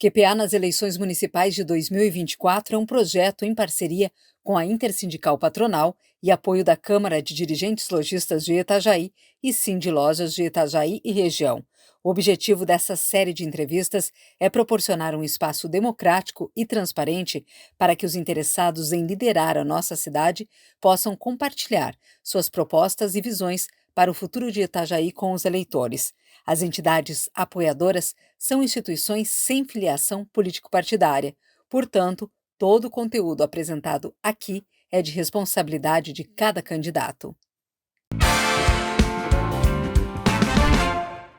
QPA nas eleições municipais de 2024 é um projeto em parceria com a Intersindical Patronal e apoio da Câmara de Dirigentes Lojistas de Itajaí e Sindi Lojas de Itajaí e região. O objetivo dessa série de entrevistas é proporcionar um espaço democrático e transparente para que os interessados em liderar a nossa cidade possam compartilhar suas propostas e visões para o futuro de Itajaí com os eleitores. As entidades apoiadoras são instituições sem filiação político-partidária. Portanto, todo o conteúdo apresentado aqui é de responsabilidade de cada candidato.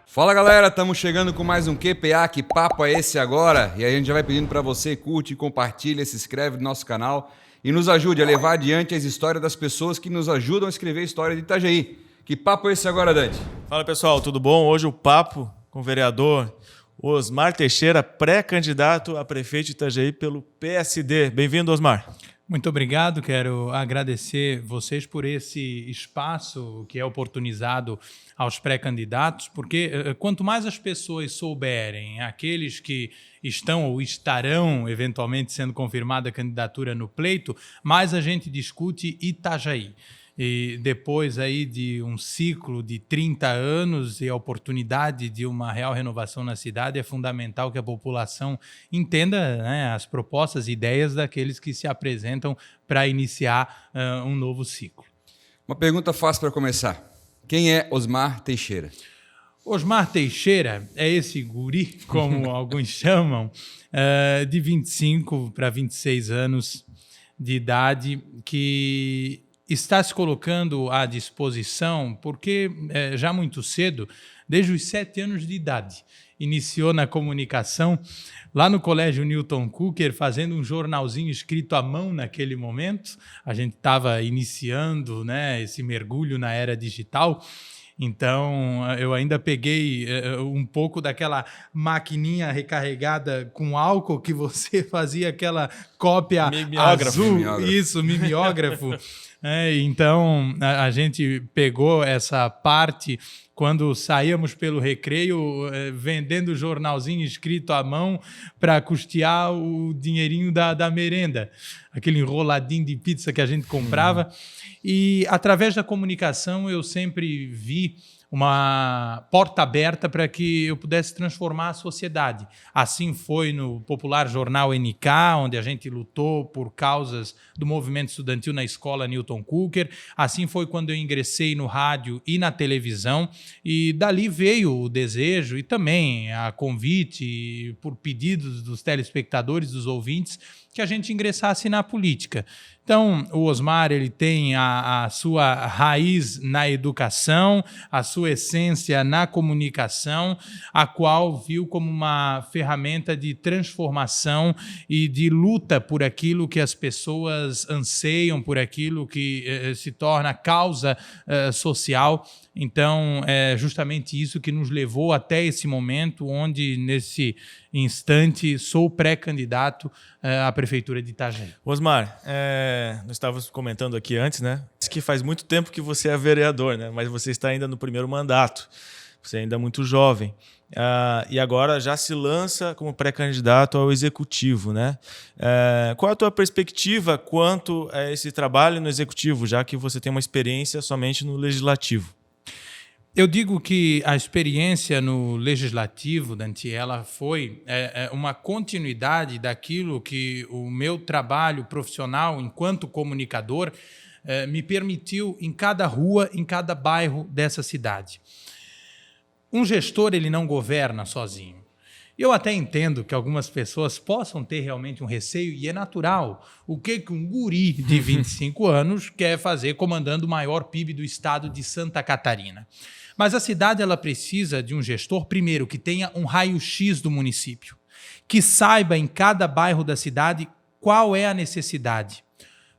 Fala galera, estamos chegando com mais um QPA, que papo é esse agora? E aí a gente já vai pedindo para você, curte, compartilha, se inscreve no nosso canal e nos ajude a levar adiante as histórias das pessoas que nos ajudam a escrever a história de Itajaí. Que papo é esse agora, Dante? Fala pessoal, tudo bom? Hoje o papo com o vereador Osmar Teixeira, pré-candidato a prefeito de Itajaí pelo PSD. Bem-vindo, Osmar. Muito obrigado, quero agradecer vocês por esse espaço que é oportunizado aos pré-candidatos, porque quanto mais as pessoas souberem, aqueles que estão ou estarão eventualmente sendo confirmada a candidatura no pleito, mais a gente discute Itajaí. E depois aí de um ciclo de 30 anos e a oportunidade de uma real renovação na cidade, é fundamental que a população entenda, né, as propostas e ideias daqueles que se apresentam para iniciar um novo ciclo. Uma pergunta fácil para começar. Quem é Osmar Teixeira? Osmar Teixeira é esse guri, como alguns chamam, de 25 para 26 anos de idade, que está se colocando à disposição porque já muito cedo, desde os 7 anos de idade, iniciou na comunicação lá no Colégio Newton Cooker, fazendo um jornalzinho escrito à mão naquele momento. A gente estava iniciando, né, esse mergulho na era digital. Então, eu ainda peguei um pouco daquela maquininha recarregada com álcool que você fazia aquela cópia azul. Isso, mimeógrafo. Então, a gente pegou essa parte quando saíamos pelo recreio vendendo jornalzinho escrito à mão para custear o dinheirinho da merenda, aquele enroladinho de pizza que a gente comprava. E através da comunicação eu sempre vi uma porta aberta para que eu pudesse transformar a sociedade. Assim foi no popular jornal NK, onde a gente lutou por causas do movimento estudantil na escola Newton Cooker. Assim foi quando eu ingressei no rádio e na televisão. E dali veio o desejo e também a convite, por pedidos dos telespectadores, dos ouvintes, que a gente ingressasse na política. Então, o Osmar ele tem a sua raiz na educação, a sua essência na comunicação, a qual viu como uma ferramenta de transformação e de luta por aquilo que as pessoas anseiam, por aquilo que se torna causa social. Então, é justamente isso que nos levou até esse momento, onde, nesse instante, sou pré-candidato à Prefeitura de Itajaí. Osmar, nós estávamos comentando aqui antes, né? Que faz muito tempo que você é vereador, né? Mas você está ainda no primeiro mandato. Você ainda é muito jovem. E agora já se lança como pré-candidato ao Executivo, né? Qual é a tua perspectiva quanto a esse trabalho no Executivo, já que você tem uma experiência somente no Legislativo? Eu digo que a experiência no Legislativo, Dante, ela foi uma continuidade daquilo que o meu trabalho profissional enquanto comunicador me permitiu em cada rua, em cada bairro dessa cidade. Um gestor, ele não governa sozinho. Eu até entendo que algumas pessoas possam ter realmente um receio, e é natural. O que um guri de 25 anos quer fazer comandando o maior PIB do estado de Santa Catarina? Mas a cidade ela precisa de um gestor, primeiro, que tenha um raio-x do município, que saiba em cada bairro da cidade qual é a necessidade.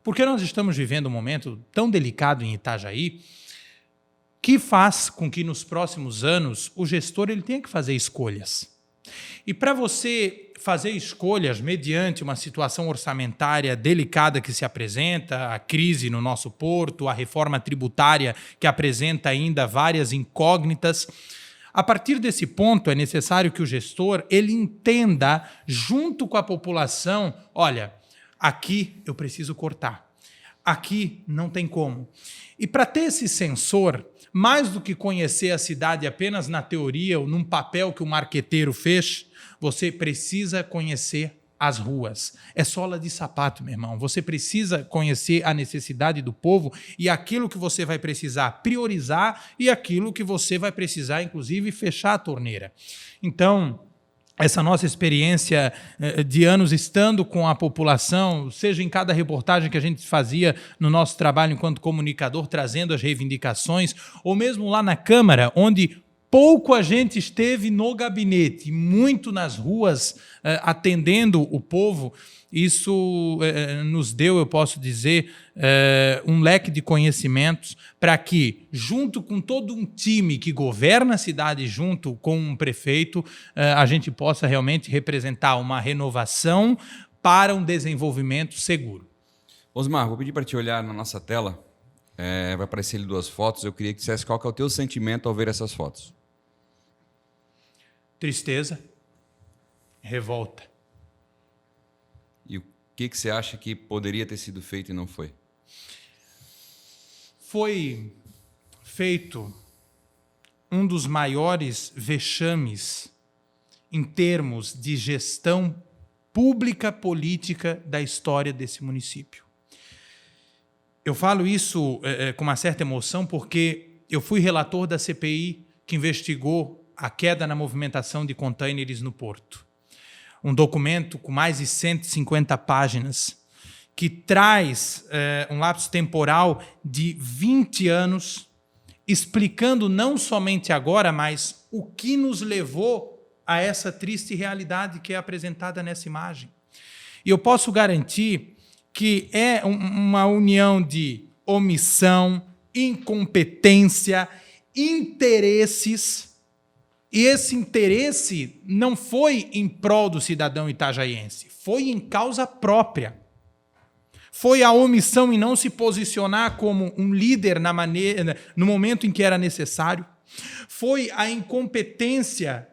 Porque nós estamos vivendo um momento tão delicado em Itajaí, que faz com que nos próximos anos o gestor ele tenha que fazer escolhas. E para você fazer escolhas mediante uma situação orçamentária delicada que se apresenta, a crise no nosso porto, a reforma tributária que apresenta ainda várias incógnitas, A partir desse ponto, é necessário que o gestor ele entenda, junto com a população, olha, aqui eu preciso cortar, aqui não tem como. E para ter esse sensor, mais do que conhecer a cidade apenas na teoria ou num papel que o marqueteiro fez, você precisa conhecer as ruas. É sola de sapato, meu irmão. Você precisa conhecer a necessidade do povo e aquilo que você vai precisar priorizar e aquilo que você vai precisar, inclusive, fechar a torneira. Então, essa nossa experiência de anos estando com a população, seja em cada reportagem que a gente fazia no nosso trabalho enquanto comunicador, trazendo as reivindicações, ou mesmo lá na Câmara, onde pouco a gente esteve no gabinete, muito nas ruas, atendendo o povo, isso nos deu, eu posso dizer, um leque de conhecimentos para que, junto com todo um time que governa a cidade, junto com um prefeito, a gente possa realmente representar uma renovação para um desenvolvimento seguro. Osmar, vou pedir para te olhar na nossa tela. Vai aparecer ali 2 fotos. Eu queria que dissesse qual que é o teu sentimento ao ver essas fotos. Tristeza, revolta. E o que você acha que poderia ter sido feito e não foi? Foi feito um dos maiores vexames em termos de gestão pública política da história desse município. Eu falo isso com uma certa emoção porque eu fui relator da CPI que investigou a queda na movimentação de contêineres no porto. Um documento com mais de 150 páginas que traz um lapso temporal de 20 anos, explicando não somente agora, mas o que nos levou a essa triste realidade que é apresentada nessa imagem. E eu posso garantir que é uma união de omissão, incompetência, interesses. E esse interesse não foi em prol do cidadão itajaiense, foi em causa própria. Foi a omissão em não se posicionar como um líder no momento em que era necessário. Foi a incompetência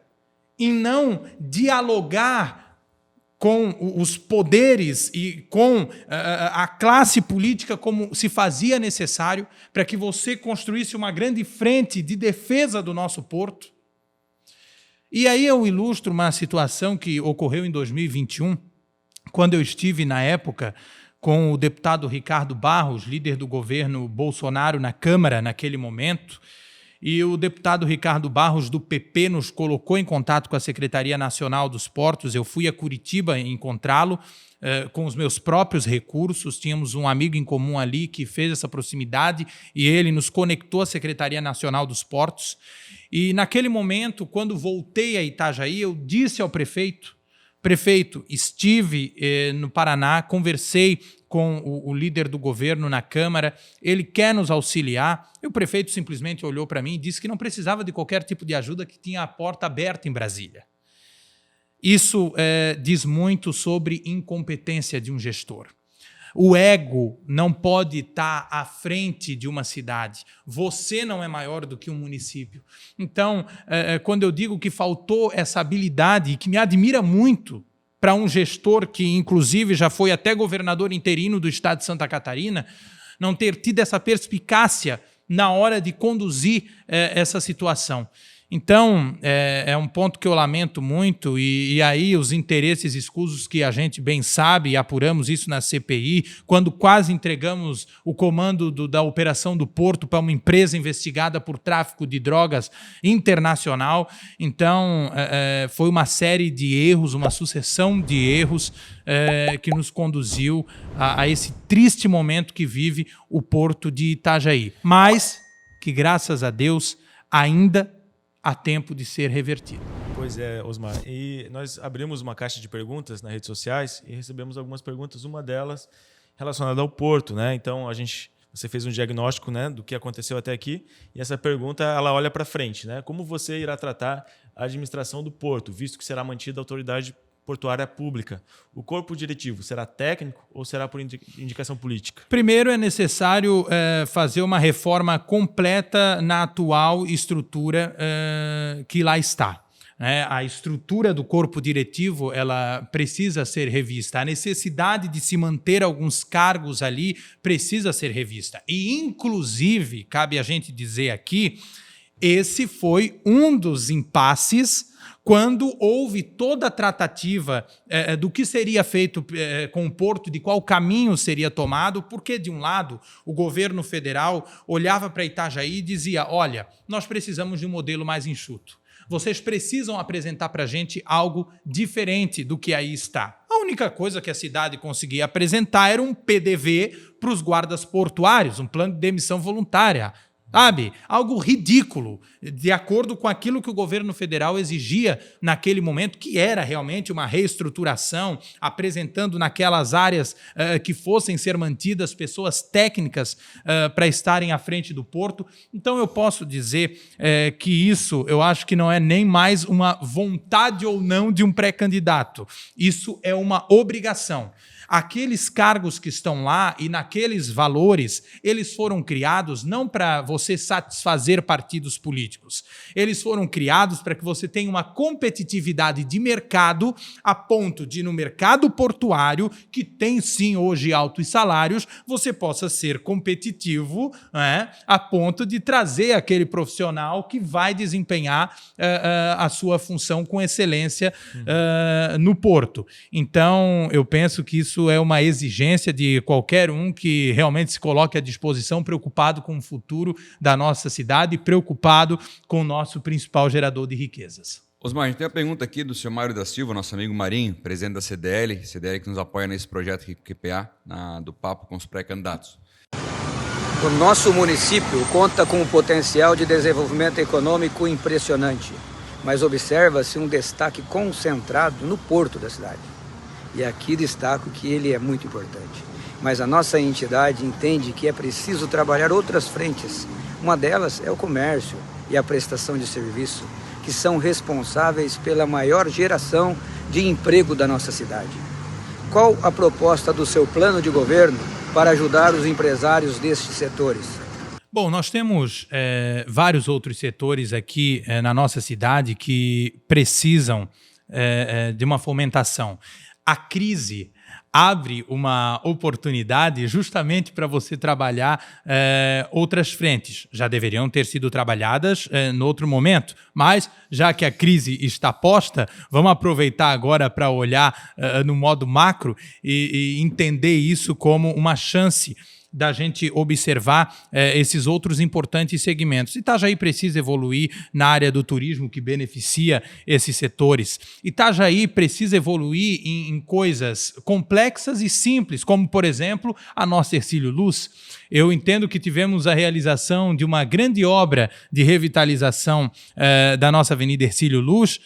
em não dialogar com os poderes e com a classe política como se fazia necessário para que você construísse uma grande frente de defesa do nosso porto. E aí eu ilustro uma situação que ocorreu em 2021, quando eu estive, na época, com o deputado Ricardo Barros, líder do governo Bolsonaro na Câmara naquele momento, e o deputado Ricardo Barros, do PP, nos colocou em contato com a Secretaria Nacional dos Portos. Eu fui a Curitiba encontrá-lo com os meus próprios recursos. Tínhamos um amigo em comum ali que fez essa proximidade e ele nos conectou à Secretaria Nacional dos Portos. E naquele momento, quando voltei a Itajaí, eu disse ao prefeito, estive no Paraná, conversei com o líder do governo na Câmara, ele quer nos auxiliar. E o prefeito simplesmente olhou para mim e disse que não precisava de qualquer tipo de ajuda, que tinha a porta aberta em Brasília. Isso diz muito sobre incompetência de um gestor. O ego não pode estar à frente de uma cidade. Você não é maior do que um município. Então, quando eu digo que faltou essa habilidade, e que me admira muito para um gestor que, inclusive, já foi até governador interino do estado de Santa Catarina, não ter tido essa perspicácia na hora de conduzir essa situação. Então, é um ponto que eu lamento muito, e aí os interesses escusos que a gente bem sabe, e apuramos isso na CPI, quando quase entregamos o comando da operação do Porto para uma empresa investigada por tráfico de drogas internacional. Então, foi uma série de erros, uma sucessão de erros que nos conduziu a esse triste momento que vive o Porto de Itajaí. Mas que, graças a Deus, ainda há tempo de ser revertido. Pois é, Osmar. E nós abrimos uma caixa de perguntas nas redes sociais e recebemos algumas perguntas, uma delas relacionada ao Porto, né? Então, você fez um diagnóstico, né, do que aconteceu até aqui, e essa pergunta ela olha para frente, né? Como você irá tratar a administração do Porto, visto que será mantida a autoridade portuária pública. O corpo diretivo será técnico ou será por indicação política? Primeiro, é necessário fazer uma reforma completa na atual estrutura que lá está. A estrutura do corpo diretivo ela precisa ser revista. A necessidade de se manter alguns cargos ali precisa ser revista. E, inclusive, cabe a gente dizer aqui, esse foi um dos impasses quando houve toda a tratativa do que seria feito com o porto, de qual caminho seria tomado, porque, de um lado, o governo federal olhava para Itajaí e dizia, olha, nós precisamos de um modelo mais enxuto. Vocês precisam apresentar para a gente algo diferente do que aí está. A única coisa que a cidade conseguia apresentar era um PDV para os guardas portuários, um plano de demissão voluntária. Sabe? Algo ridículo, de acordo com aquilo que o governo federal exigia naquele momento, que era realmente uma reestruturação, apresentando naquelas áreas que fossem ser mantidas pessoas técnicas para estarem à frente do porto. Então eu posso dizer que isso eu acho que não é nem mais uma vontade ou não de um pré-candidato. Isso é uma obrigação. Aqueles cargos que estão lá e naqueles valores, eles foram criados não para você satisfazer partidos políticos. Eles foram criados para que você tenha uma competitividade de mercado a ponto de, no mercado portuário, que tem sim hoje altos salários, você possa ser competitivo, a ponto de trazer aquele profissional que vai desempenhar a sua função com excelência no porto. Então, eu penso que isso é uma exigência de qualquer um que realmente se coloque à disposição, preocupado com o futuro da nossa cidade e preocupado com o nosso principal gerador de riquezas. Osmar, a gente tem uma pergunta aqui do senhor Mário da Silva, nosso amigo Marinho, presidente da CDL que nos apoia nesse projeto aqui com o QPA, do Papo com os Pré-Candidatos. O nosso município conta com um potencial de desenvolvimento econômico impressionante, mas observa-se um destaque concentrado no porto da cidade. E aqui destaco que ele é muito importante. Mas a nossa entidade entende que é preciso trabalhar outras frentes. Uma delas é o comércio e a prestação de serviço, que são responsáveis pela maior geração de emprego da nossa cidade. Qual a proposta do seu plano de governo para ajudar os empresários destes setores? Bom, nós temos vários outros setores aqui na nossa cidade que precisam de uma fomentação. A crise abre uma oportunidade justamente para você trabalhar outras frentes. Já deveriam ter sido trabalhadas no outro momento, mas já que a crise está posta, vamos aproveitar agora para olhar no modo macro e entender isso como uma chance da gente observar esses outros importantes segmentos. Itajaí precisa evoluir na área do turismo que beneficia esses setores. Itajaí precisa evoluir em coisas complexas e simples, como, por exemplo, a nossa Hercílio Luz. Eu entendo que tivemos a realização de uma grande obra de revitalização da nossa Avenida Hercílio Luz,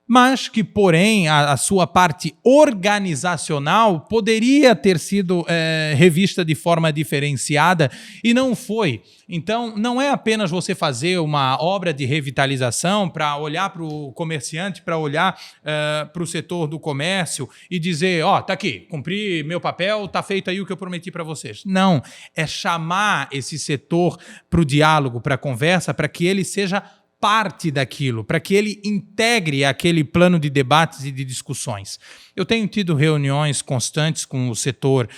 mas que, porém, a sua parte organizacional poderia ter sido revista de forma diferenciada e não foi. Então, não é apenas você fazer uma obra de revitalização para olhar para o comerciante, para olhar para o setor do comércio e dizer, tá aqui, cumpri meu papel, tá feito aí o que eu prometi para vocês. Não, é chamar esse setor para o diálogo, para a conversa, para que ele seja parte daquilo, para que ele integre aquele plano de debates e de discussões. Eu tenho tido reuniões constantes com o setor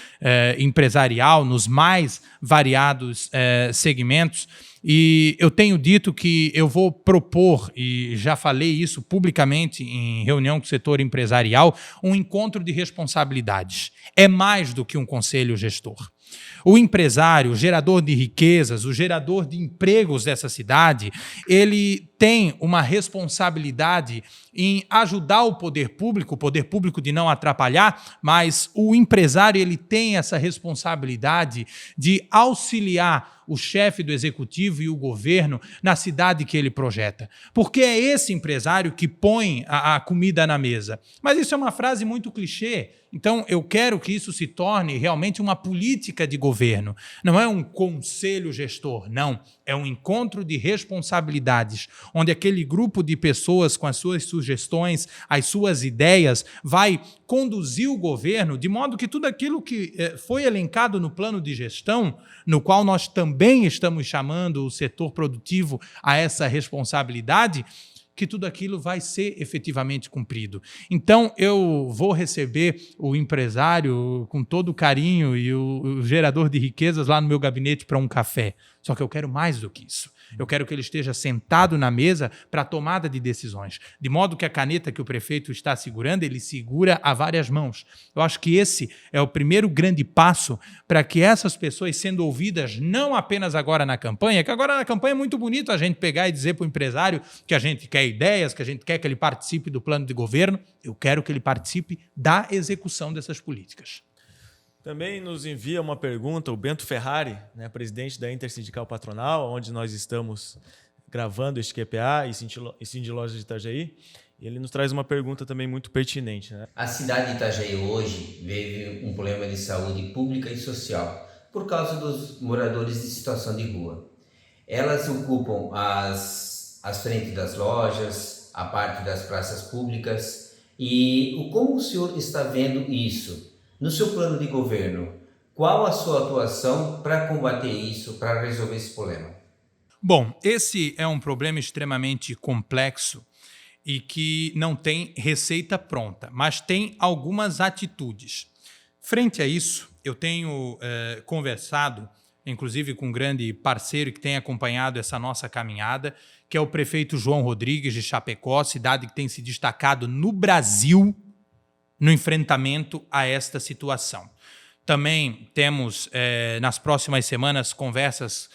empresarial nos mais variados segmentos e eu tenho dito que eu vou propor, e já falei isso publicamente em reunião com o setor empresarial, um encontro de responsabilidades. É mais do que um conselho gestor. O empresário, o gerador de riquezas, o gerador de empregos dessa cidade, ele tem uma responsabilidade em ajudar o poder público de não atrapalhar, mas o empresário ele tem essa responsabilidade de auxiliar o chefe do executivo e o governo na cidade que ele projeta. Porque é esse empresário que põe a comida na mesa. Mas isso é uma frase muito clichê. Então, eu quero que isso se torne realmente uma política de governo. Não é um conselho gestor, não. É um encontro de responsabilidades, onde aquele grupo de pessoas com as suas sugestões, as suas ideias, vai conduzir o governo de modo que tudo aquilo que foi elencado no plano de gestão, no qual nós também estamos chamando o setor produtivo a essa responsabilidade, que tudo aquilo vai ser efetivamente cumprido. Então, eu vou receber o empresário com todo o carinho e o gerador de riquezas lá no meu gabinete para um café. Só que eu quero mais do que isso. Eu quero que ele esteja sentado na mesa para a tomada de decisões. De modo que a caneta que o prefeito está segurando, ele segura a várias mãos. Eu acho que esse é o primeiro grande passo para que essas pessoas sendo ouvidas, não apenas agora na campanha, que agora na campanha é muito bonito a gente pegar e dizer para o empresário que a gente quer ideias, que a gente quer que ele participe do plano de governo. Eu quero que ele participe da execução dessas políticas. Também nos envia uma pergunta o Bento Ferrari, né, presidente da Intersindical Patronal, onde nós estamos gravando este QPA e Cindy Lojas de Itajaí. E ele nos traz uma pergunta também muito pertinente, né? A cidade de Itajaí hoje vive um problema de saúde pública e social por causa dos moradores de situação de rua. Elas ocupam as frentes das lojas, a parte das praças públicas. E como o senhor está vendo isso? No seu plano de governo, qual a sua atuação para combater isso, para resolver esse problema? Bom, esse é um problema extremamente complexo e que não tem receita pronta, mas tem algumas atitudes. Frente a isso, eu tenho conversado, inclusive com um grande parceiro que tem acompanhado essa nossa caminhada, que é o prefeito João Rodrigues de Chapecó, cidade que tem se destacado no Brasil no enfrentamento a esta situação. Também temos, nas próximas semanas, conversas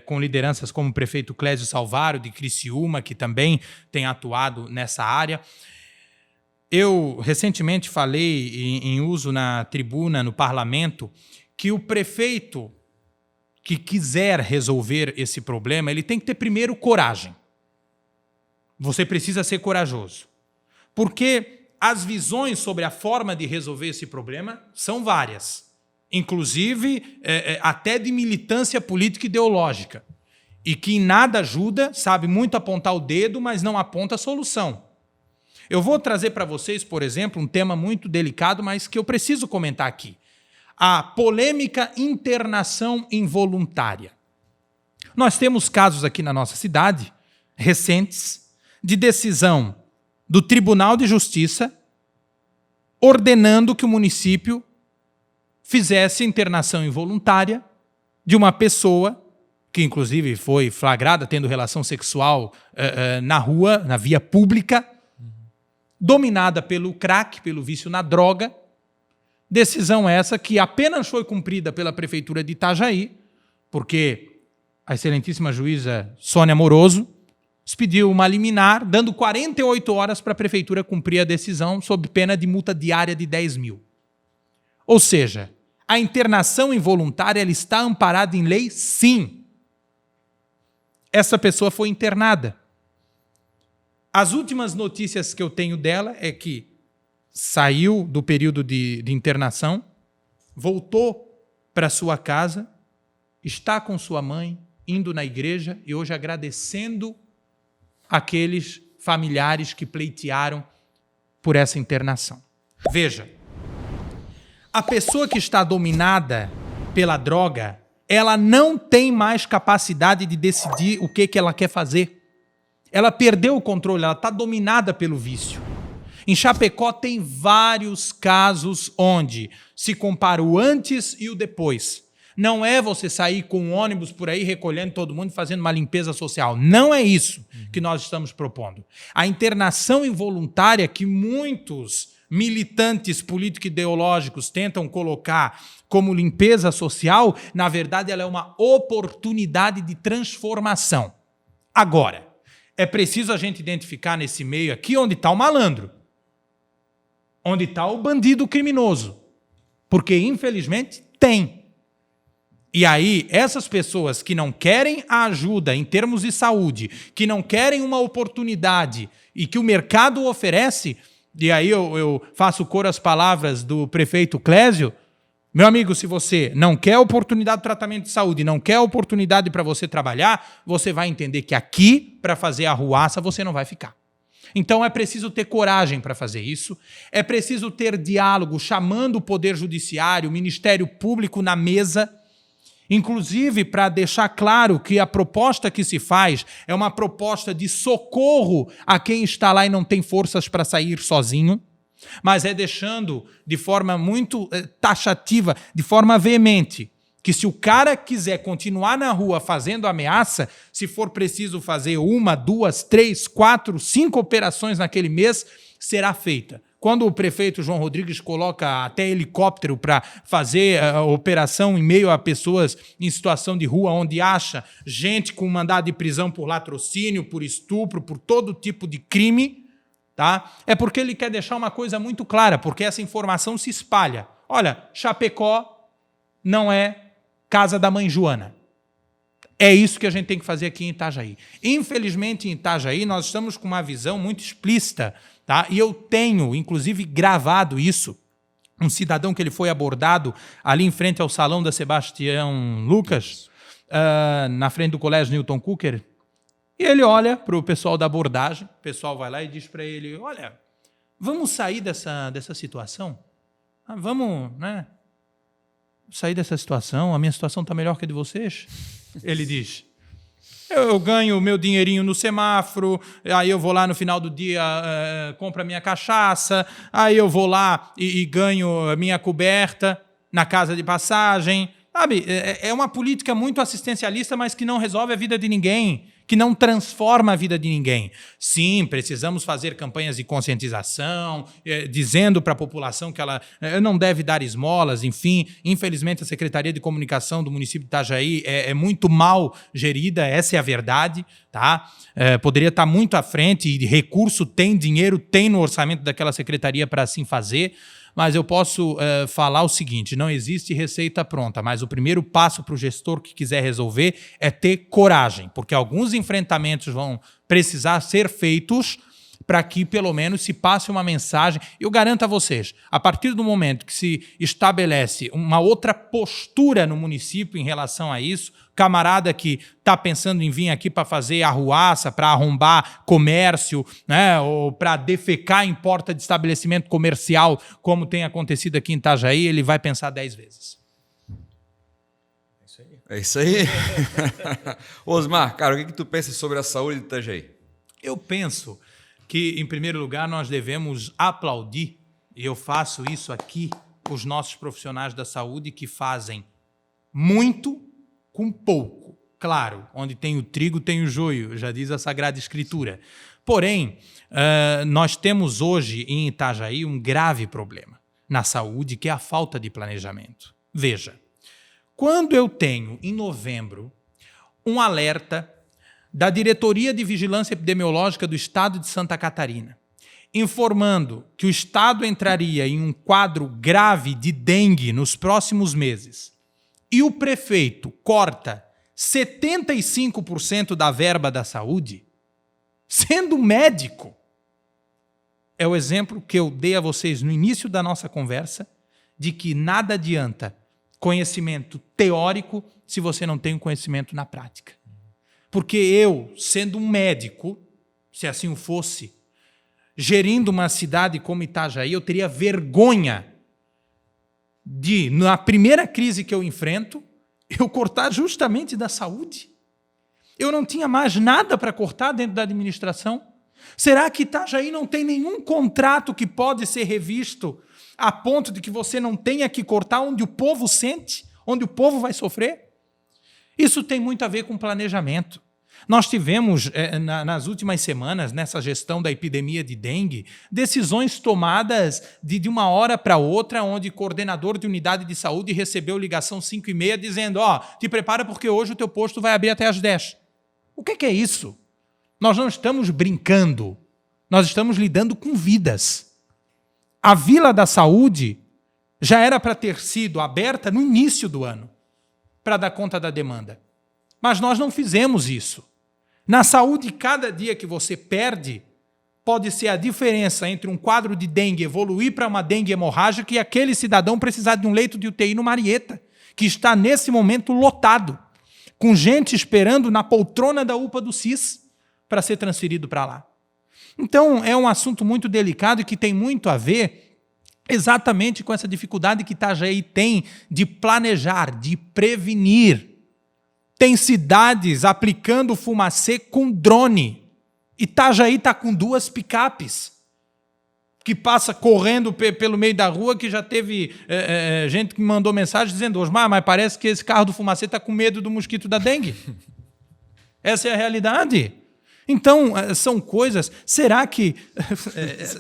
com lideranças como o prefeito Clésio Salvaro, de Criciúma, que também tem atuado nessa área. Eu recentemente falei em uso na tribuna, no parlamento, que o prefeito que quiser resolver esse problema, ele tem que ter primeiro coragem. Você precisa ser corajoso. Porque as visões sobre a forma de resolver esse problema são várias, inclusive até de militância política e ideológica, e que em nada ajuda, sabe muito apontar o dedo, mas não aponta a solução. Eu vou trazer para vocês, por exemplo, um tema muito delicado, mas que eu preciso comentar aqui. A polêmica internação involuntária. Nós temos casos aqui na nossa cidade, recentes, de decisão do Tribunal de Justiça ordenando que o município fizesse internação involuntária de uma pessoa que, inclusive, foi flagrada tendo relação sexual na rua, na via pública, dominada pelo crack, pelo vício na droga. Decisão essa que apenas foi cumprida pela Prefeitura de Itajaí, porque a excelentíssima juíza Sônia Moroso expediu uma liminar, dando 48 horas para a Prefeitura cumprir a decisão, sob pena de multa diária de 10 mil. Ou seja, a internação involuntária ela está amparada em lei, sim. Essa pessoa foi internada. As últimas notícias que eu tenho dela é que saiu do período de internação, voltou para sua casa, está com sua mãe, indo na igreja e hoje agradecendo aqueles familiares que pleitearam por essa internação. Veja, a pessoa que está dominada pela droga, ela não tem mais capacidade de decidir o que ela quer fazer. Ela perdeu o controle, ela está dominada pelo vício. Em Chapecó tem vários casos onde se compara o antes e o depois. Não é você sair com um ônibus por aí recolhendo todo mundo e fazendo uma limpeza social. Não é isso que nós estamos propondo. A internação involuntária que muitos militantes político-ideológicos tentam colocar como limpeza social, na verdade ela é uma oportunidade de transformação. Agora, é preciso a gente identificar nesse meio aqui onde está o malandro, onde está o bandido criminoso, porque infelizmente tem. E aí, essas pessoas que não querem a ajuda em termos de saúde, que não querem uma oportunidade e que o mercado oferece, e aí eu faço coro às palavras do prefeito Clésio, Meu amigo, se você não quer oportunidade de tratamento de saúde, não quer oportunidade para você trabalhar, você vai entender que aqui, para fazer a arruaça, você não vai ficar. Então é preciso ter coragem para fazer isso, é preciso ter diálogo, chamando o Poder Judiciário, o Ministério Público na mesa, inclusive para deixar claro que a proposta que se faz é uma proposta de socorro a quem está lá e não tem forças para sair sozinho, mas é deixando de forma muito taxativa, de forma veemente, que se o cara quiser continuar na rua fazendo ameaça, se for preciso fazer 1, 2, 3, 4, 5 operações naquele mês, será feita. Quando o prefeito João Rodrigues coloca até helicóptero para fazer a operação em meio a pessoas em situação de rua, onde acha gente com mandado de prisão por latrocínio, por estupro, por todo tipo de crime, tá? É porque ele quer deixar uma coisa muito clara, porque essa informação se espalha. Olha, Chapecó não é casa da mãe Joana. É isso que a gente tem que fazer aqui em Itajaí. Infelizmente, em Itajaí, nós estamos com uma visão muito explícita, tá? E eu tenho, inclusive, gravado isso. Um cidadão que ele foi abordado ali em frente ao salão da Sebastião Lucas, na frente do colégio Newton Cooker, e ele olha para o pessoal da abordagem, o pessoal vai lá e diz para ele, olha, vamos sair dessa situação? Vamos, né? Sair dessa situação, a minha situação está melhor que a de vocês? Ele diz, eu ganho o meu dinheirinho no semáforo, aí eu vou lá no final do dia, compro a minha cachaça, aí eu vou lá e ganho a minha coberta na casa de passagem. Sabe, é uma política muito assistencialista, mas que não resolve a vida de ninguém, que não transforma a vida de ninguém. Sim, precisamos fazer campanhas de conscientização, dizendo para a população que ela não deve dar esmolas, enfim. Infelizmente, a Secretaria de Comunicação do município de Itajaí é muito mal gerida, essa é a verdade, tá? Poderia estar muito à frente, e recurso tem, dinheiro tem no orçamento daquela secretaria para assim fazer, mas eu posso falar o seguinte, não existe receita pronta, mas o primeiro passo para o gestor que quiser resolver é ter coragem, porque alguns enfrentamentos vão precisar ser feitos para que, pelo menos, se passe uma mensagem. Eu garanto a vocês, a partir do momento que se estabelece uma outra postura no município em relação a isso, camarada que está pensando em vir aqui para fazer arruaça, para arrombar comércio, né, ou para defecar em porta de estabelecimento comercial, como tem acontecido aqui em Itajaí, ele vai pensar 10 vezes. É isso aí. Osmar, cara, o que tu pensa sobre a saúde de Itajaí? Eu penso que, em primeiro lugar, nós devemos aplaudir, e eu faço isso aqui, os nossos profissionais da saúde que fazem muito com pouco. Claro, onde tem o trigo, tem o joio, já diz a Sagrada Escritura. Porém, nós temos hoje em Itajaí um grave problema na saúde, que é a falta de planejamento. Veja, quando eu tenho, em novembro, um alerta da Diretoria de Vigilância Epidemiológica do Estado de Santa Catarina, informando que o Estado entraria em um quadro grave de dengue nos próximos meses, e o prefeito corta 75% da verba da saúde, sendo médico, é o exemplo que eu dei a vocês no início da nossa conversa, de que nada adianta conhecimento teórico se você não tem um conhecimento na prática. Porque eu, sendo um médico, se assim o fosse, gerindo uma cidade como Itajaí, eu teria vergonha de, na primeira crise que eu enfrento, eu cortar justamente da saúde. Eu não tinha mais nada para cortar dentro da administração. Será que Itajaí não tem nenhum contrato que pode ser revisto a ponto de que você não tenha que cortar onde o povo sente, onde o povo vai sofrer? Isso tem muito a ver com planejamento. Nós tivemos, nas últimas semanas, nessa gestão da epidemia de dengue, decisões tomadas de uma hora para outra, onde o coordenador de unidade de saúde recebeu ligação 5h30 dizendo, te prepara porque hoje o teu posto vai abrir até às 10. O que é isso? Nós não estamos brincando, nós estamos lidando com vidas. A Vila da Saúde já era para ter sido aberta no início do ano, para dar conta da demanda. Mas nós não fizemos isso. Na saúde, cada dia que você perde, pode ser a diferença entre um quadro de dengue evoluir para uma dengue hemorrágica e aquele cidadão precisar de um leito de UTI no Marieta, que está nesse momento lotado, com gente esperando na poltrona da UPA do SIS para ser transferido para lá. Então, é um assunto muito delicado e que tem muito a ver exatamente com essa dificuldade que Itajaí tem de planejar, de prevenir. Tem cidades aplicando fumacê com drone. Itajaí está com 2 picapes que passa correndo pelo meio da rua, que já teve gente que me mandou mensagem dizendo: Osmar, mas parece que esse carro do fumacê está com medo do mosquito da dengue. Essa é a realidade. Então, são coisas... Será que...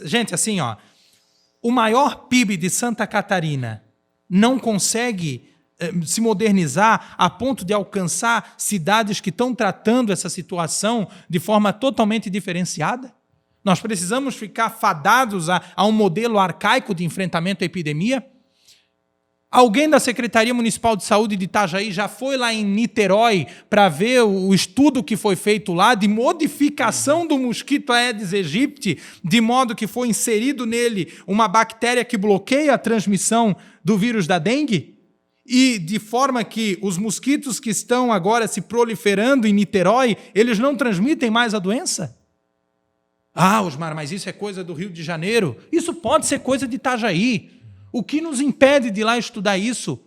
gente, assim, ó, o maior PIB de Santa Catarina não consegue se modernizar a ponto de alcançar cidades que estão tratando essa situação de forma totalmente diferenciada? Nós precisamos ficar fadados a um modelo arcaico de enfrentamento à epidemia? Alguém da Secretaria Municipal de Saúde de Itajaí já foi lá em Niterói para ver o estudo que foi feito lá de modificação do mosquito Aedes aegypti, de modo que foi inserido nele uma bactéria que bloqueia a transmissão do vírus da dengue? E de forma que os mosquitos que estão agora se proliferando em Niterói, eles não transmitem mais a doença? Ah, Osmar, mas isso é coisa do Rio de Janeiro. Isso pode ser coisa de Itajaí. O que nos impede de ir lá estudar isso?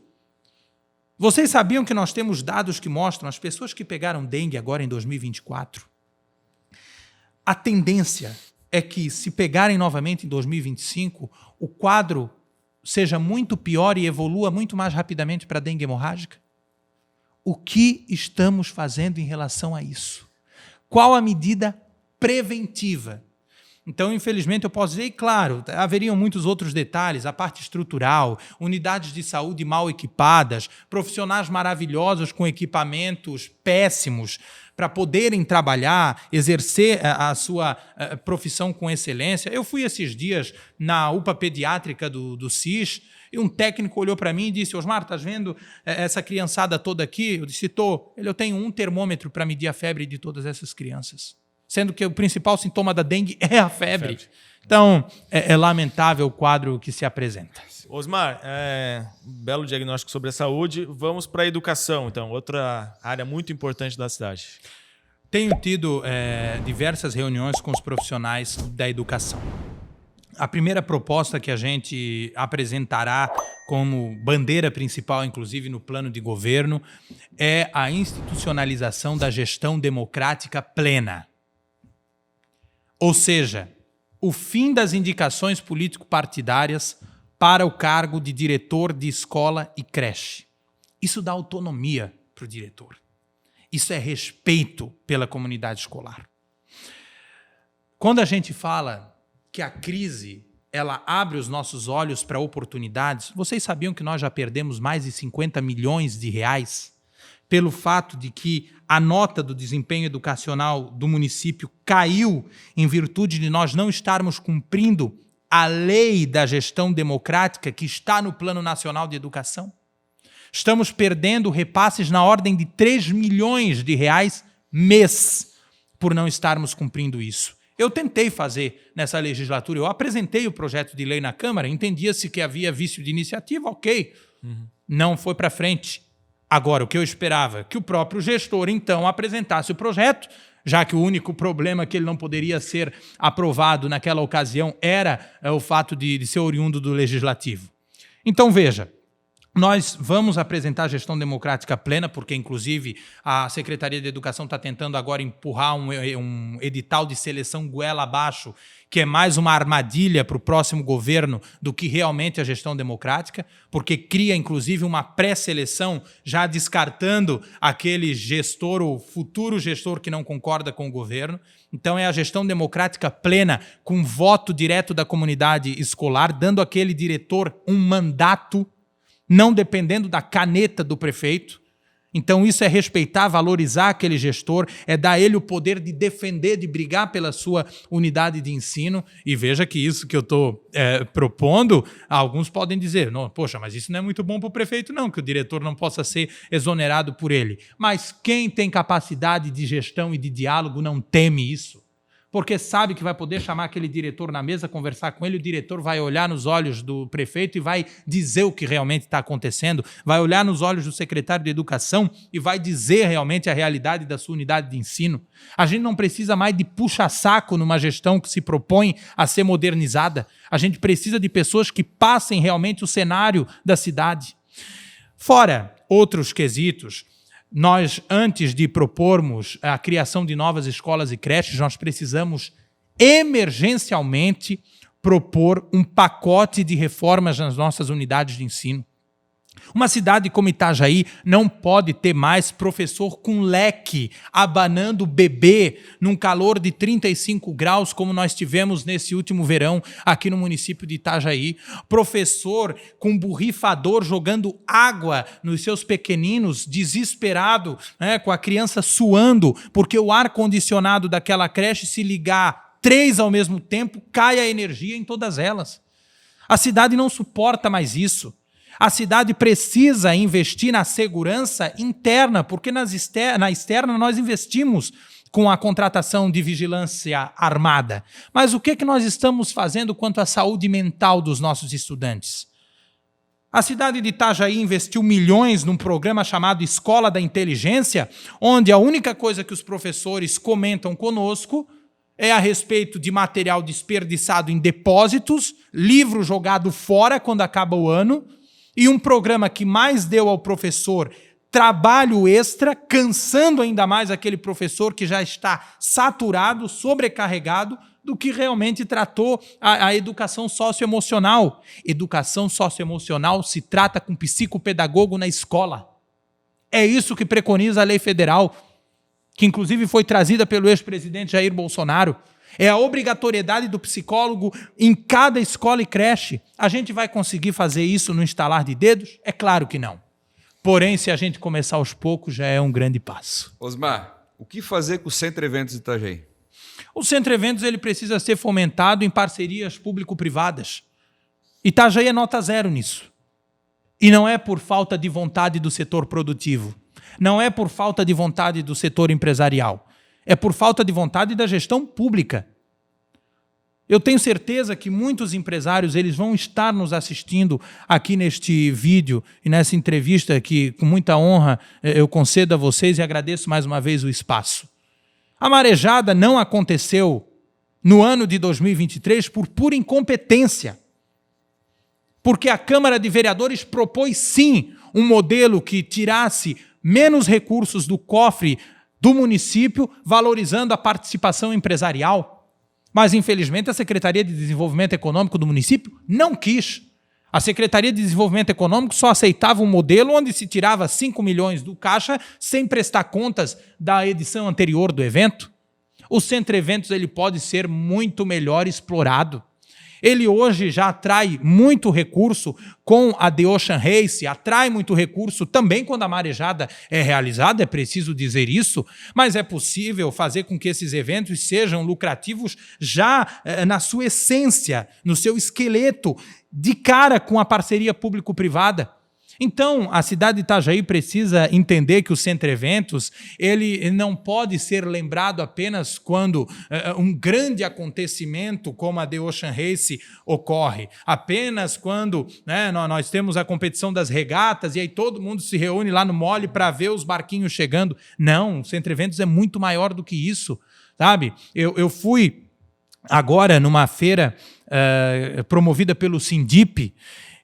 Vocês sabiam que nós temos dados que mostram as pessoas que pegaram dengue agora em 2024? A tendência é que, se pegarem novamente em 2025, o quadro seja muito pior e evolua muito mais rapidamente para a dengue hemorrágica? O que estamos fazendo em relação a isso? Qual a medida preventiva? Então, infelizmente, eu posso dizer, e claro, haveriam muitos outros detalhes, a parte estrutural, unidades de saúde mal equipadas, profissionais maravilhosos com equipamentos péssimos para poderem trabalhar, exercer a sua profissão com excelência. Eu fui esses dias na UPA pediátrica do SIS e um técnico olhou para mim e disse: Osmar, estás vendo essa criançada toda aqui? Eu disse: estou. Eu tenho um termômetro para medir a febre de todas essas crianças. Sendo que o principal sintoma da dengue é a febre. Então, é lamentável o quadro que se apresenta. Osmar, um belo diagnóstico sobre a saúde. Vamos para a educação, então, outra área muito importante da cidade. Tenho tido diversas reuniões com os profissionais da educação. A primeira proposta que a gente apresentará como bandeira principal, inclusive no plano de governo, é a institucionalização da gestão democrática plena. Ou seja, o fim das indicações político-partidárias para o cargo de diretor de escola e creche. Isso dá autonomia para o diretor. Isso é respeito pela comunidade escolar. Quando a gente fala que a crise ela abre os nossos olhos para oportunidades, vocês sabiam que nós já perdemos mais de 50 milhões de reais pelo fato de que a nota do desempenho educacional do município caiu em virtude de nós não estarmos cumprindo a lei da gestão democrática que está no Plano Nacional de Educação? Estamos perdendo repasses na ordem de 3 milhões de reais mês por não estarmos cumprindo isso. Eu tentei fazer nessa legislatura, eu apresentei o projeto de lei na Câmara, entendia-se que havia vício de iniciativa, ok. Não foi para frente. Agora, o que eu esperava? Que o próprio gestor, então, apresentasse o projeto, já que o único problema que ele não poderia ser aprovado naquela ocasião era o fato de ser oriundo do Legislativo. Então, veja, nós vamos apresentar a gestão democrática plena, porque, inclusive, a Secretaria de Educação está tentando agora empurrar um edital de seleção goela abaixo, que é mais uma armadilha para o próximo governo do que realmente a gestão democrática, porque cria, inclusive, uma pré-seleção, já descartando aquele gestor ou futuro gestor que não concorda com o governo. Então, é a gestão democrática plena, com voto direto da comunidade escolar, dando àquele diretor um mandato, não dependendo da caneta do prefeito. Então isso é respeitar, valorizar aquele gestor, é dar a ele o poder de defender, de brigar pela sua unidade de ensino. E veja que isso que eu estou propondo, alguns podem dizer, não, poxa, mas isso não é muito bom para o prefeito não, que o diretor não possa ser exonerado por ele. Mas quem tem capacidade de gestão e de diálogo não teme isso. porque sabe que vai poder chamar aquele diretor na mesa, conversar com ele, o diretor vai olhar nos olhos do prefeito e vai dizer o que realmente está acontecendo, vai olhar nos olhos do secretário de Educação e vai dizer realmente a realidade da sua unidade de ensino. A gente não precisa mais de puxa-saco numa gestão que se propõe a ser modernizada. A gente precisa de pessoas que passem realmente o cenário da cidade. Fora outros quesitos, nós, antes de propormos a criação de novas escolas e creches, nós precisamos emergencialmente propor um pacote de reformas nas nossas unidades de ensino. Uma cidade como Itajaí não pode ter mais professor com leque abanando bebê num calor de 35 graus, como nós tivemos nesse último verão aqui no município de Itajaí. Professor com borrifador jogando água nos seus pequeninos, desesperado, né, com a criança suando, porque o ar-condicionado daquela creche, se ligar 3 ao mesmo tempo, cai a energia em todas elas. A cidade não suporta mais isso. A cidade precisa investir na segurança interna, porque na externa nós investimos com a contratação de vigilância armada. Mas o que nós estamos fazendo quanto à saúde mental dos nossos estudantes? A cidade de Itajaí investiu milhões num programa chamado Escola da Inteligência, onde a única coisa que os professores comentam conosco é a respeito de material desperdiçado em depósitos, livro jogado fora quando acaba o ano, e um programa que mais deu ao professor trabalho extra, cansando ainda mais aquele professor que já está saturado, sobrecarregado, do que realmente tratou a educação socioemocional. Educação socioemocional se trata com psicopedagogo na escola. É isso que preconiza a lei federal, que inclusive foi trazida pelo ex-presidente Jair Bolsonaro. É a obrigatoriedade do psicólogo em cada escola e creche. A gente vai conseguir fazer isso no estalar de dedos? É claro que não. Porém, se a gente começar aos poucos, já é um grande passo. Osmar, o que fazer com o Centro Eventos de Itajaí? O Centro Eventos ele precisa ser fomentado em parcerias público-privadas. Itajaí é nota 0 nisso. E não é por falta de vontade do setor produtivo. Não é por falta de vontade do setor empresarial. É por falta de vontade da gestão pública. Eu tenho certeza que muitos empresários eles vão estar nos assistindo aqui neste vídeo e nessa entrevista que, com muita honra, eu concedo a vocês e agradeço mais uma vez o espaço. A marejada não aconteceu no ano de 2023 por pura incompetência. Porque a Câmara de Vereadores propôs, sim, um modelo que tirasse menos recursos do cofre do município, valorizando a participação empresarial. Mas, infelizmente, a Secretaria de Desenvolvimento Econômico do município não quis. A Secretaria de Desenvolvimento Econômico só aceitava um modelo onde se tirava 5 milhões do caixa sem prestar contas da edição anterior do evento. O Centro Eventos ele pode ser muito melhor explorado. Ele hoje já atrai muito recurso com a The Ocean Race, atrai muito recurso também quando a marejada é realizada, é preciso dizer isso, mas é possível fazer com que esses eventos sejam lucrativos já na sua essência, no seu esqueleto, de cara com a parceria público-privada. Então, a cidade de Itajaí precisa entender que o Centro Eventos ele não pode ser lembrado apenas quando um grande acontecimento como a The Ocean Race ocorre, apenas quando nós temos a competição das regatas e aí todo mundo se reúne lá no mole para ver os barquinhos chegando. Não, o Centro Eventos é muito maior do que isso, sabe? Eu fui agora numa feira promovida pelo Sindip.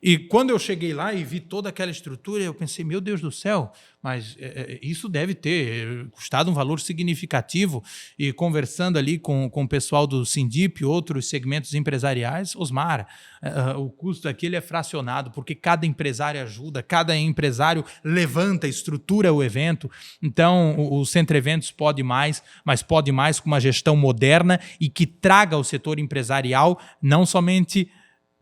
E quando eu cheguei lá e vi toda aquela estrutura, eu pensei, meu Deus do céu, mas isso deve ter custado um valor significativo. E conversando ali com o pessoal do Sindip e outros segmentos empresariais, Osmar, o custo aqui ele é fracionado, porque cada empresário ajuda, cada empresário levanta, estrutura o evento. Então, o Centro Eventos pode mais, mas pode mais com uma gestão moderna e que traga o setor empresarial não somente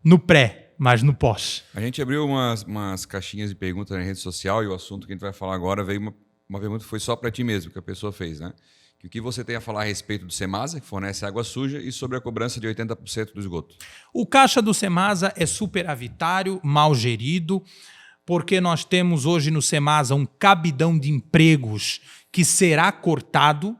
no pré, mas no pós. A gente abriu umas caixinhas de perguntas na rede social e o assunto que a gente vai falar agora veio uma pergunta que foi só para ti mesmo, que a pessoa fez, né? Que o que você tem a falar a respeito do Semasa, que fornece água suja, e sobre a cobrança de 80% do esgoto? O caixa do Semasa é superavitário, mal gerido, porque nós temos hoje no Semasa um cabidão de empregos que será cortado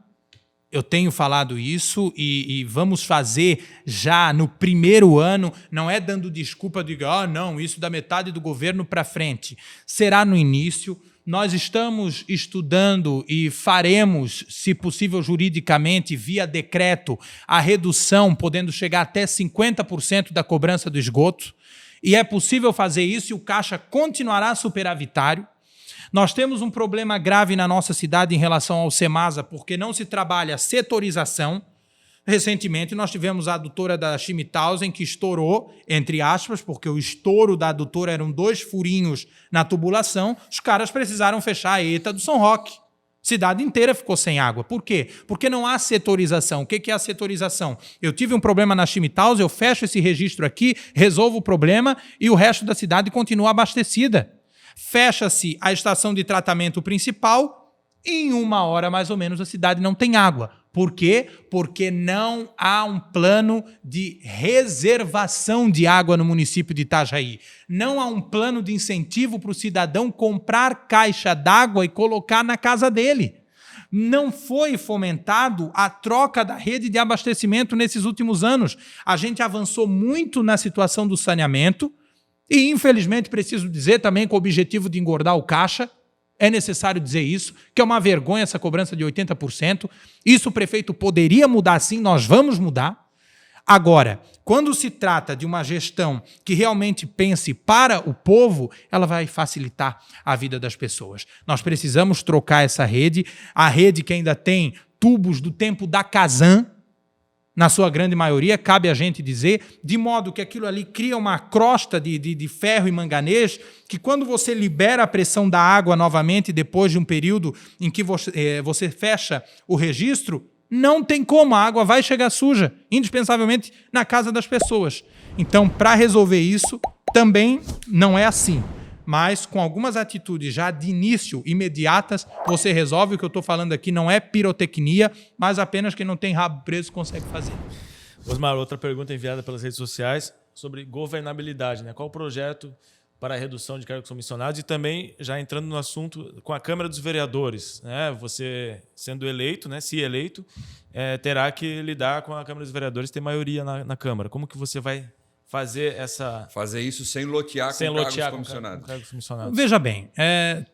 Eu tenho falado isso e vamos fazer já no primeiro ano, não é dando desculpa de não, isso da metade do governo para frente. Será no início. Nós estamos estudando e faremos, se possível juridicamente, via decreto, a redução, podendo chegar até 50% da cobrança do esgoto. E é possível fazer isso e o caixa continuará superavitário. Nós temos um problema grave na nossa cidade em relação ao Semasa, porque não se trabalha setorização. Recentemente, nós tivemos a adutora da Chemitalsen que estourou, entre aspas, porque o estouro da adutora eram 2 furinhos na tubulação. Os caras precisaram fechar a ETA do São Roque. Cidade inteira ficou sem água. Por quê? Porque não há setorização. O que é a setorização? Eu tive um problema na Chemitalsen, eu fecho esse registro aqui, resolvo o problema e o resto da cidade continua abastecida. Fecha-se a estação de tratamento principal e em 1 hora, mais ou menos, a cidade não tem água. Por quê? Porque não há um plano de reservação de água no município de Itajaí. Não há um plano de incentivo para o cidadão comprar caixa d'água e colocar na casa dele. Não foi fomentado a troca da rede de abastecimento nesses últimos anos. A gente avançou muito na situação do saneamento e, infelizmente, preciso dizer também com o objetivo de engordar o caixa. É necessário dizer isso, que é uma vergonha essa cobrança de 80%. Isso o prefeito poderia mudar sim, nós vamos mudar. Agora, quando se trata de uma gestão que realmente pense para o povo, ela vai facilitar a vida das pessoas. Nós precisamos trocar essa rede, a rede que ainda tem tubos do tempo da Casan, na sua grande maioria, cabe a gente dizer, de modo que aquilo ali cria uma crosta de ferro e manganês, que quando você libera a pressão da água novamente, depois de um período em que você fecha o registro, não tem como, a água vai chegar suja, indispensavelmente na casa das pessoas. Então, para resolver isso, também não é assim. Mas com algumas atitudes já de início, imediatas, você resolve. O que eu estou falando aqui não é pirotecnia, mas apenas quem não tem rabo preso consegue fazer. Osmar, outra pergunta enviada pelas redes sociais sobre governabilidade, né? Qual o projeto para a redução de cargos comissionados? E também, já entrando no assunto, com a Câmara dos Vereadores, né? Você sendo eleito, né? Se eleito, terá que lidar com a Câmara dos Vereadores, ter maioria na Câmara. Como que você vai fazer isso sem lotear com cargos comissionados? Veja bem,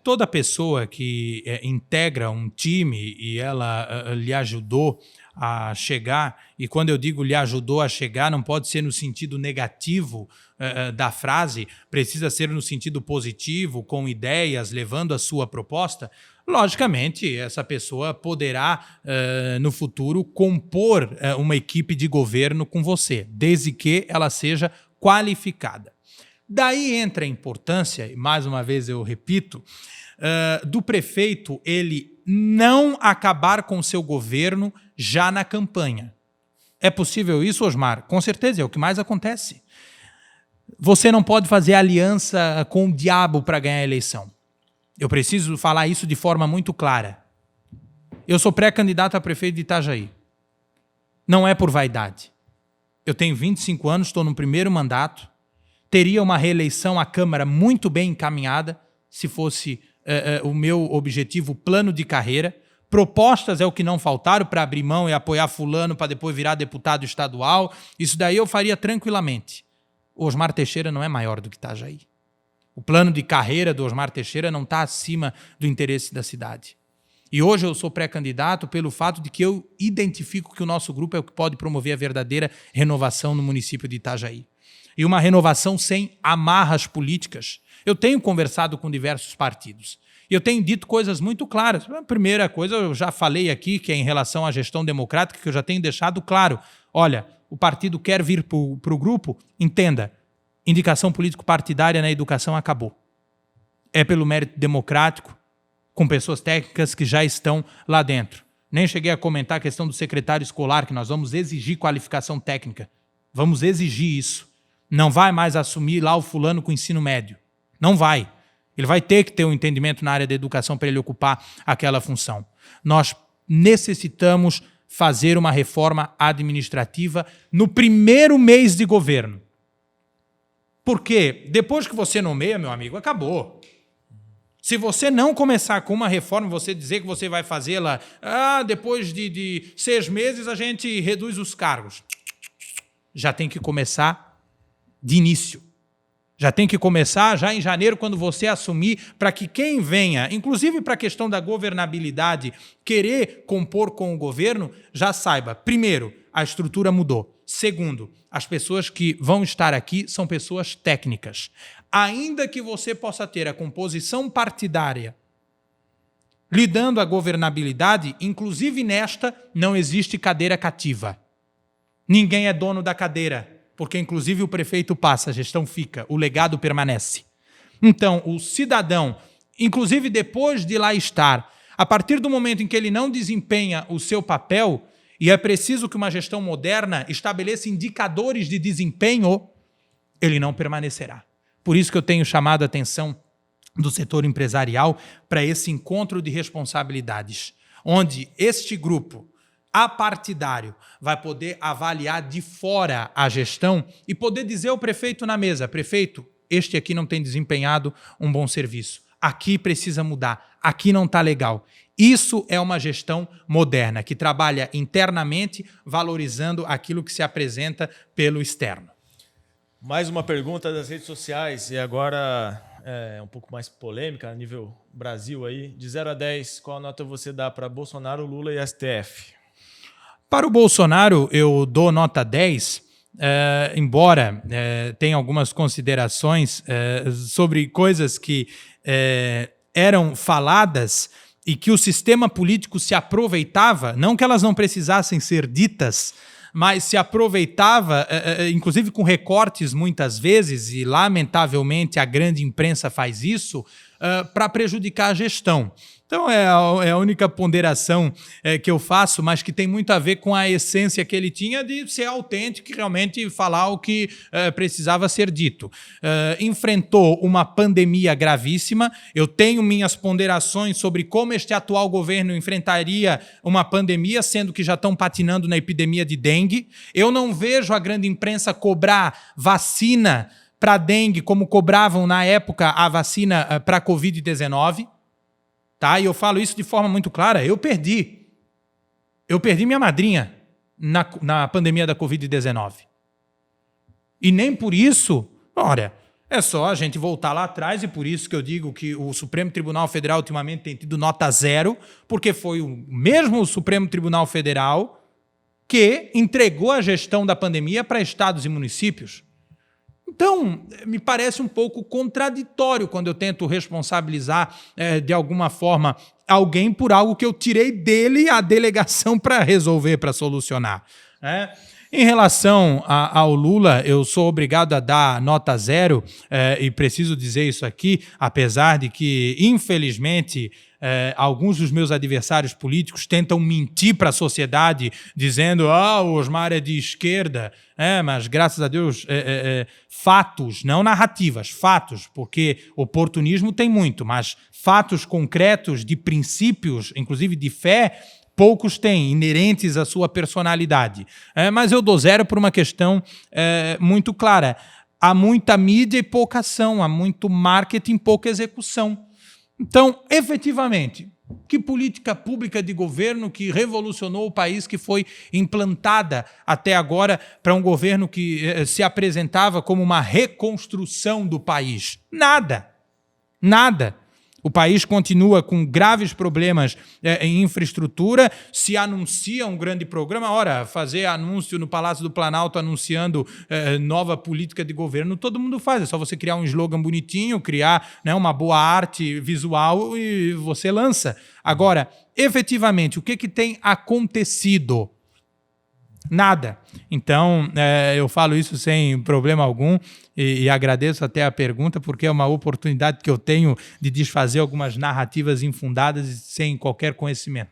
toda pessoa que integra um time e ela lhe ajudou a chegar, e quando eu digo lhe ajudou a chegar, não pode ser no sentido negativo da frase, precisa ser no sentido positivo, com ideias, levando a sua proposta. Logicamente, essa pessoa poderá, no futuro, compor uma equipe de governo com você, desde que ela seja qualificada. Daí entra a importância, e mais uma vez eu repito, do prefeito ele não acabar com o seu governo já na campanha. É possível isso, Osmar? Com certeza, é o que mais acontece. Você não pode fazer aliança com o diabo para ganhar a eleição. Eu preciso falar isso de forma muito clara. Eu sou pré-candidato a prefeito de Itajaí. Não é por vaidade. Eu tenho 25 anos, estou no primeiro mandato. Teria uma reeleição à Câmara muito bem encaminhada, se fosse o meu objetivo, plano de carreira. Propostas é o que não faltaram para abrir mão e apoiar fulano para depois virar deputado estadual. Isso daí eu faria tranquilamente. O Osmar Teixeira não é maior do que Itajaí. O plano de carreira do Osmar Teixeira não está acima do interesse da cidade. E hoje eu sou pré-candidato pelo fato de que eu identifico que o nosso grupo é o que pode promover a verdadeira renovação no município de Itajaí. E uma renovação sem amarras políticas. Eu tenho conversado com diversos partidos. E eu tenho dito coisas muito claras. A primeira coisa, eu já falei aqui, que é em relação à gestão democrática, que eu já tenho deixado claro. Olha, o partido quer vir para o grupo, entenda, indicação político-partidária na educação acabou. É pelo mérito democrático, com pessoas técnicas que já estão lá dentro. Nem cheguei a comentar a questão do secretário escolar, que nós vamos exigir qualificação técnica. Vamos exigir isso. Não vai mais assumir lá o fulano com ensino médio. Não vai. Ele vai ter que ter um entendimento na área da educação para ele ocupar aquela função. Nós necessitamos fazer uma reforma administrativa no primeiro mês de governo. Porque depois que você nomeia, meu amigo, acabou. Se você não começar com uma reforma, você dizer que você vai fazê-la, depois de 6 meses a gente reduz os cargos. Já tem que começar de início. Já tem que começar já em janeiro, quando você assumir, para que quem venha, inclusive para a questão da governabilidade, querer compor com o governo, já saiba, primeiro, a estrutura mudou. Segundo, as pessoas que vão estar aqui são pessoas técnicas. Ainda que você possa ter a composição partidária lidando a governabilidade, inclusive nesta não existe cadeira cativa. Ninguém é dono da cadeira, porque inclusive o prefeito passa, a gestão fica, o legado permanece. Então, o cidadão, inclusive depois de lá estar, a partir do momento em que ele não desempenha o seu papel, e é preciso que uma gestão moderna estabeleça indicadores de desempenho, ele não permanecerá. Por isso que eu tenho chamado a atenção do setor empresarial para esse encontro de responsabilidades, onde este grupo apartidário vai poder avaliar de fora a gestão e poder dizer ao prefeito na mesa: prefeito, este aqui não tem desempenhado um bom serviço, aqui precisa mudar, aqui não está legal. Isso é uma gestão moderna, que trabalha internamente, valorizando aquilo que se apresenta pelo externo. Mais uma pergunta das redes sociais, e agora é um pouco mais polêmica, a nível Brasil aí. De 0 a 10, qual nota você dá para Bolsonaro, Lula e STF? Para o Bolsonaro, eu dou nota 10, embora tenha algumas considerações sobre coisas que eram faladas e que o sistema político se aproveitava, não que elas não precisassem ser ditas, mas se aproveitava, inclusive com recortes muitas vezes, e lamentavelmente a grande imprensa faz isso, para prejudicar a gestão. Então é a única ponderação que eu faço, mas que tem muito a ver com a essência que ele tinha de ser autêntico e realmente falar o que precisava ser dito. Enfrentou uma pandemia gravíssima. Eu tenho minhas ponderações sobre como este atual governo enfrentaria uma pandemia, sendo que já estão patinando na epidemia de dengue. Eu não vejo a grande imprensa cobrar vacina para dengue como cobravam na época a vacina para a Covid-19. Tá? E eu falo isso de forma muito clara. Eu perdi minha madrinha na pandemia da Covid-19. E nem por isso, olha, é só a gente voltar lá atrás, e por isso que eu digo que o Supremo Tribunal Federal ultimamente tem tido nota 0, porque foi o mesmo Supremo Tribunal Federal que entregou a gestão da pandemia para estados e municípios. Então, me parece um pouco contraditório quando eu tento responsabilizar, de alguma forma, alguém por algo que eu tirei dele a delegação para resolver, para solucionar. Em relação ao Lula, eu sou obrigado a dar nota 0, e preciso dizer isso aqui, apesar de que, infelizmente, alguns dos meus adversários políticos tentam mentir para a sociedade, dizendo o Osmar é de esquerda, mas graças a Deus, fatos, não narrativas, fatos, porque oportunismo tem muito, mas fatos concretos de princípios, inclusive de fé, poucos têm, inerentes à sua personalidade. Mas eu dou 0 por uma questão muito clara. Há muita mídia e pouca ação, há muito marketing e pouca execução. Então, efetivamente, que política pública de governo que revolucionou o país que foi implantada até agora para um governo que se apresentava como uma reconstrução do país? Nada. Nada. O país continua com graves problemas em infraestrutura, se anuncia um grande programa. Ora, fazer anúncio no Palácio do Planalto anunciando nova política de governo, todo mundo faz. É só você criar um slogan bonitinho, criar uma boa arte visual e você lança. Agora, efetivamente, o que tem acontecido? Nada. Então, eu falo isso sem problema algum e agradeço até a pergunta, porque é uma oportunidade que eu tenho de desfazer algumas narrativas infundadas e sem qualquer conhecimento.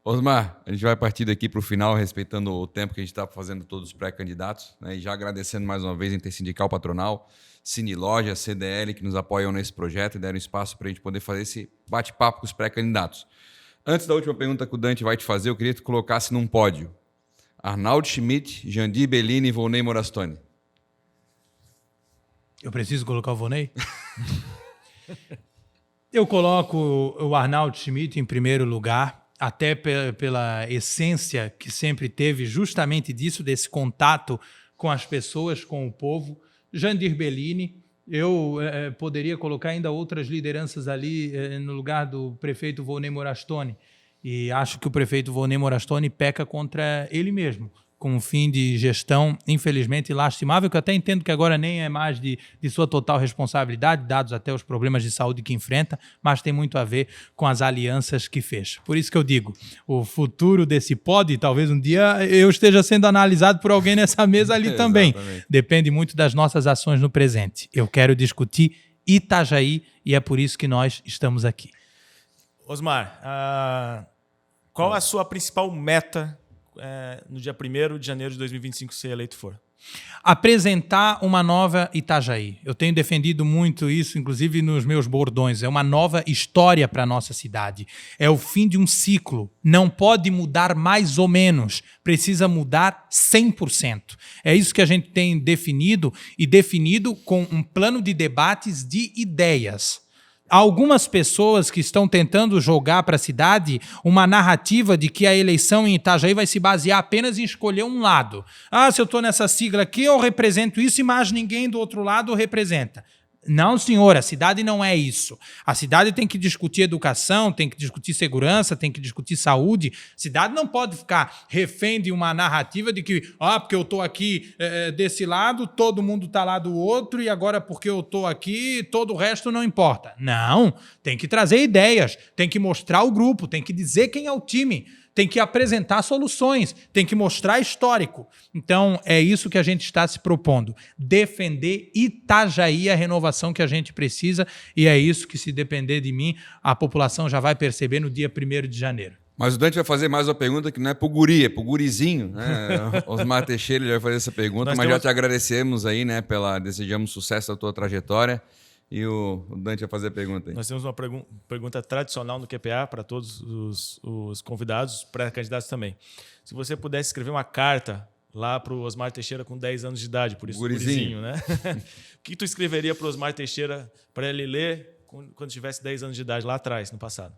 Osmar, a gente vai partir daqui para o final, respeitando o tempo que a gente está fazendo todos os pré-candidatos, né, e já agradecendo mais uma vez a Intersindical Patronal, Cine Loja, CDL, que nos apoiam nesse projeto e deram espaço para a gente poder fazer esse bate-papo com os pré-candidatos. Antes da última pergunta que o Dante vai te fazer, eu queria que tu colocasse num pódio Arnaldo Schmidt, Jandir Bellini e Volney Morastone. Eu preciso colocar o Volney? Eu coloco o Arnaldo Schmidt em primeiro lugar, até pela essência que sempre teve justamente disso, desse contato com as pessoas, com o povo. Jandir Bellini, eu poderia colocar ainda outras lideranças ali no lugar do prefeito Volney Morastone, e acho que o prefeito Volney Morastone peca contra ele mesmo, com um fim de gestão, infelizmente, lastimável, que eu até entendo que agora nem é mais de sua total responsabilidade, dados até os problemas de saúde que enfrenta, mas tem muito a ver com as alianças que fez. Por isso que eu digo, o futuro desse pode, talvez um dia eu esteja sendo analisado por alguém nessa mesa ali também. Depende muito das nossas ações no presente. Eu quero discutir Itajaí e é por isso que nós estamos aqui. Osmar, qual a sua principal meta no dia 1º de janeiro de 2025, se eleito for? Apresentar uma nova Itajaí. Eu tenho defendido muito isso, inclusive nos meus bordões. É uma nova história para a nossa cidade. É o fim de um ciclo. Não pode mudar mais ou menos. Precisa mudar 100%. É isso que a gente tem definido e definido com um plano de debates de ideias. Há algumas pessoas que estão tentando jogar para a cidade uma narrativa de que a eleição em Itajaí vai se basear apenas em escolher um lado. Se eu estou nessa sigla aqui, eu represento isso e mais ninguém do outro lado representa. Não, senhor, a cidade não é isso. A cidade tem que discutir educação, tem que discutir segurança, tem que discutir saúde. A cidade não pode ficar refém de uma narrativa de que, porque eu estou aqui desse lado, todo mundo está lá do outro, e agora porque eu estou aqui, todo o resto não importa. Não, tem que trazer ideias, tem que mostrar o grupo, tem que dizer quem é o time, tem que apresentar soluções, tem que mostrar histórico. Então, é isso que a gente está se propondo. Defender Itajaí, a renovação que a gente precisa, e é isso que, se depender de mim, a população já vai perceber no dia 1º de janeiro. Mas o Dante vai fazer mais uma pergunta que não é pro guri, é pro gurizinho, né? Osmar Teixeira ele vai fazer essa pergunta, mas já te agradecemos aí, né? Desejamos sucesso à tua trajetória. E o Dante vai fazer a pergunta aí. Nós temos uma pergunta tradicional no QPA para todos os convidados, pré-candidatos também. Se você pudesse escrever uma carta lá para o Osmar Teixeira com 10 anos de idade, por isso gurizinho, né? O que tu escreveria para o Osmar Teixeira para ele ler quando tivesse 10 anos de idade, lá atrás, no passado?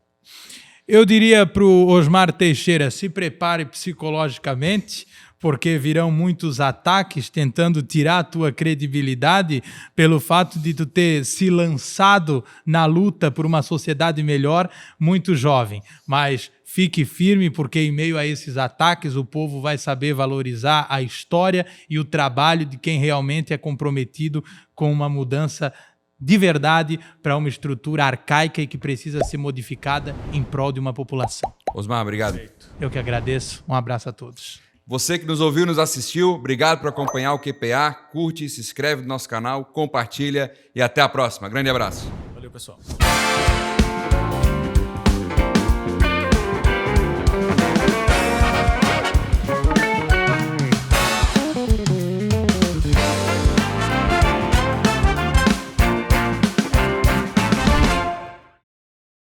Eu diria para o Osmar Teixeira, se prepare psicologicamente, porque virão muitos ataques tentando tirar a tua credibilidade pelo fato de tu ter se lançado na luta por uma sociedade melhor muito jovem. Mas fique firme, porque em meio a esses ataques o povo vai saber valorizar a história e o trabalho de quem realmente é comprometido com uma mudança de verdade para uma estrutura arcaica e que precisa ser modificada em prol de uma população. Osmar, obrigado. Eu que agradeço. Um abraço a todos. Você que nos ouviu, nos assistiu, obrigado por acompanhar o QPA. Curte, se inscreve no nosso canal, compartilha e até a próxima. Grande abraço. Valeu, pessoal.